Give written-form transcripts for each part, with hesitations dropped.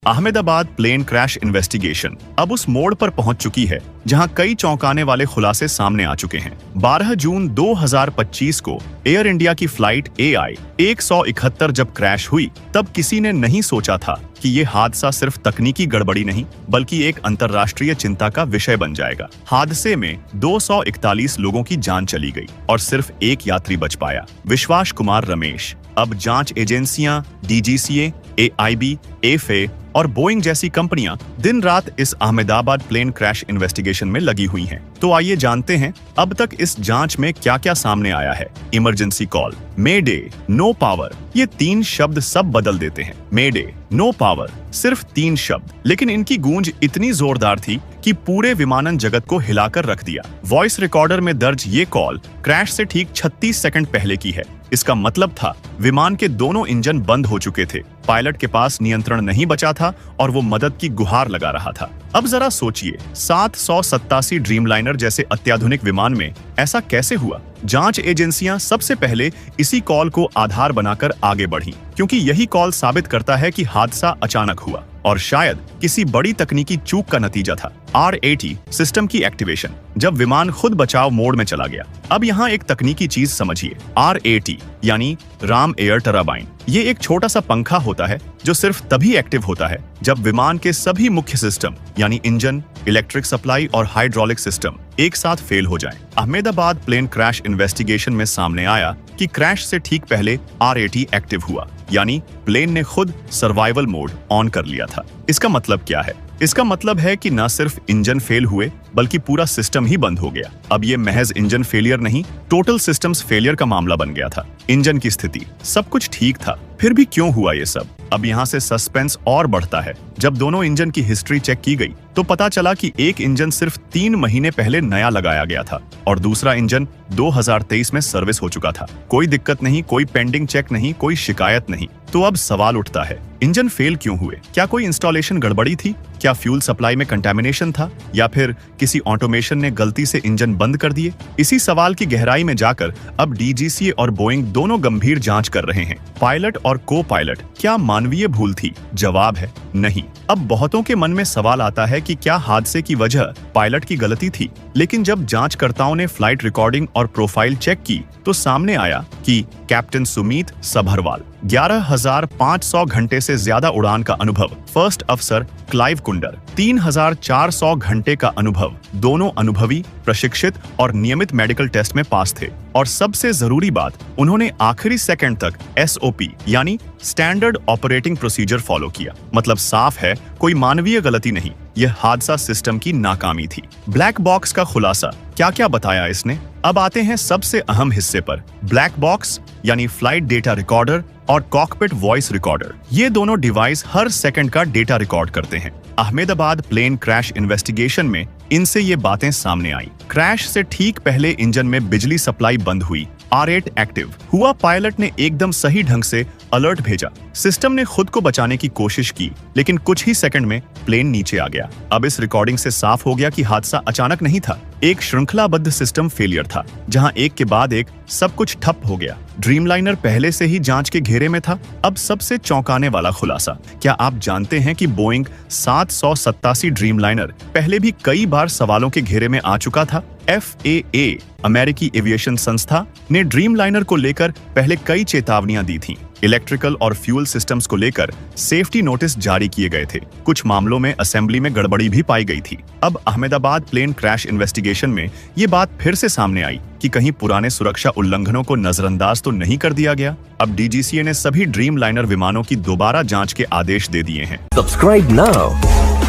Ahmedabad plane crash investigation अब उस मोड़ पर पहुंच चुकी है जहां कई चौंकाने वाले खुलासे सामने आ चुके हैं। 12 जून 2025 को एयर इंडिया की फ्लाइट AI 171 जब क्रैश हुई, तब किसी ने नहीं सोचा था कि ये हादसा सिर्फ तकनीकी गड़बड़ी नहीं बल्कि एक अंतर्राष्ट्रीय चिंता का विषय बन जाएगा। हादसे में 241 लोगों की जान चली गई और सिर्फ एक यात्री बच पाया, विश्वास कुमार रमेश। अब जांच एजेंसियां DGCA, AIB, FAA और बोइंग जैसी कंपनियां दिन रात इस अहमदाबाद प्लेन क्रैश इन्वेस्टिगेशन में लगी हुई हैं। तो आइए जानते हैं अब तक इस जांच में क्या क्या सामने आया है। इमरजेंसी कॉल, मेडे, नो पावर, ये 3 शब्द सब बदल देते हैं। मेडे, नो पावर, सिर्फ 3 शब्द, लेकिन इनकी गूंज इतनी जोरदार थी कि पूरे विमानन जगत को हिलाकर रख दिया। वॉइस रिकॉर्डर में दर्ज ये कॉल क्रैश से ठीक 36 सेकंड पहले की है। इसका मतलब था विमान के दोनों इंजन बंद हो चुके थे, पायलट के पास नियंत्रण नहीं बचा था और वो मदद की गुहार लगा रहा था। अब जरा सोचिए, 787 ड्रीमलाइनर जैसे अत्याधुनिक विमान में ऐसा कैसे हुआ? जांच एजेंसियां सबसे पहले इसी कॉल को आधार बनाकर आगे बढ़ी, क्योंकि यही कॉल साबित करता है कि हादसा अचानक हुआ और शायद किसी बड़ी तकनीकी चूक का नतीजा था। RAT सिस्टम की एक्टिवेशन, जब विमान खुद बचाव मोड में चला गया। अब यहाँ एक तकनीकी चीज समझिए। RAT यानी राम एयर टरबाइन, ये एक छोटा सा पंखा होता है जो सिर्फ तभी एक्टिव होता है जब विमान के सभी मुख्य सिस्टम यानी इंजन, इलेक्ट्रिक सप्लाई और हाइड्रोलिक सिस्टम एक साथ फेल हो जाएं। अहमदाबाद प्लेन क्रैश इन्वेस्टिगेशन में सामने आया कि क्रैश से ठीक पहले RAT एक्टिव हुआ, यानी प्लेन ने खुद सर्वाइवल मोड ऑन कर लिया था। इसका मतलब क्या है? इसका मतलब है कि न सिर्फ इंजन फेल हुए बल्कि पूरा सिस्टम ही बंद हो गया। अब ये महज इंजन फेलियर नहीं, टोटल सिस्टम्स फेलियर का मामला बन गया था। इंजन की स्थिति, सब कुछ ठीक था, फिर भी क्यों हुआ ये सब? अब यहाँ से सस्पेंस और बढ़ता है। जब दोनों इंजन की हिस्ट्री चेक की गई तो पता चला कि एक इंजन सिर्फ 3 महीने पहले नया लगाया गया था और दूसरा इंजन 2023 में सर्विस हो चुका था। कोई दिक्कत नहीं, कोई पेंडिंग चेक नहीं, कोई शिकायत नहीं। तो अब सवाल उठता है, इंजन फेल क्यों हुए? क्या कोई इंस्टॉलेशन गड़बड़ी थी? क्या फ्यूल सप्लाई में कंटामिनेशन था? या फिर किसी ऑटोमेशन ने गलती से इंजन बंद कर दिए? इसी सवाल की गहराई में जाकर अब DGCA और बोइंग दोनों गंभीर जांच कर रहे हैं। पायलट और को पायलट, क्या मानवीय भूल थी? जवाब है नहीं। अब बहुतों के मन में सवाल आता है कि क्या हादसे की वजह पायलट की गलती थी? लेकिन जब जांचकर्ताओं ने फ्लाइट रिकॉर्डिंग और प्रोफाइल चेक की तो सामने आया कि कैप्टन सुमीत सभरवाल, 11,500 घंटे से ज्यादा उड़ान का अनुभव, फर्स्ट अफसर क्लाइव कुंडर, 3,400 घंटे का अनुभव, दोनों अनुभवी, प्रशिक्षित और नियमित मेडिकल टेस्ट में पास थे। और सबसे जरूरी बात, उन्होंने आखिरी सेकंड तक SOP यानी स्टैंडर्ड ऑपरेटिंग प्रोसीजर फॉलो किया। मतलब साफ है, कोई मानवीय गलती नहीं, यह हादसा सिस्टम की नाकामी थी। ब्लैक बॉक्स का खुलासा, क्या क्या बताया इसने? अब आते हैं सबसे अहम हिस्से पर। ब्लैक बॉक्स यानी फ्लाइट डेटा रिकॉर्डर और कॉकपिट वॉइस रिकॉर्डर, ये दोनों डिवाइस हर सेकंड का डेटा रिकॉर्ड करते हैं। अहमदाबाद प्लेन क्रैश इन्वेस्टिगेशन में इनसे ये बातें सामने आई। क्रैश से ठीक पहले इंजन में बिजली सप्लाई बंद हुई, RAT एक्टिव हुआ, पायलट ने एकदम सही ढंग से अलर्ट भेजा, सिस्टम ने खुद को बचाने की कोशिश की, लेकिन कुछ ही सेकंड में प्लेन नीचे आ गया। अब इस रिकॉर्डिंग से साफ हो गया कि हादसा अचानक नहीं था, एक श्रृंखलाबद्ध सिस्टम फेलियर था, जहां एक के बाद एक सब कुछ ठप हो गया। ड्रीमलाइनर पहले से ही जांच के घेरे में था। अब सबसे चौंकाने वाला खुलासा, क्या आप जानते हैं कि बोइंग 787 ड्रीमलाइनर पहले भी कई बार सवालों के घेरे में आ चुका था? FAA अमेरिकी एविएशन संस्था ने ड्रीमलाइनर को लेकर पहले कई चेतावनियां दी थीं। इलेक्ट्रिकल और फ्यूल सिस्टम्स को लेकर सेफ्टी नोटिस जारी किए गए थे। कुछ मामलों में असेंबली में गड़बड़ी भी पाई गई थी। अब अहमदाबाद प्लेन क्रैश इन्वेस्टिगेशन में ये बात फिर से सामने आई कि कहीं पुराने सुरक्षा उल्लंघनों को नजरअंदाज तो नहीं कर दिया गया। अब DGCA ने सभी ड्रीमलाइनर विमानों की दोबारा जांच के आदेश दे दिए हैं। Subscribe now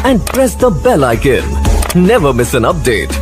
and press the bell icon. Never miss an update.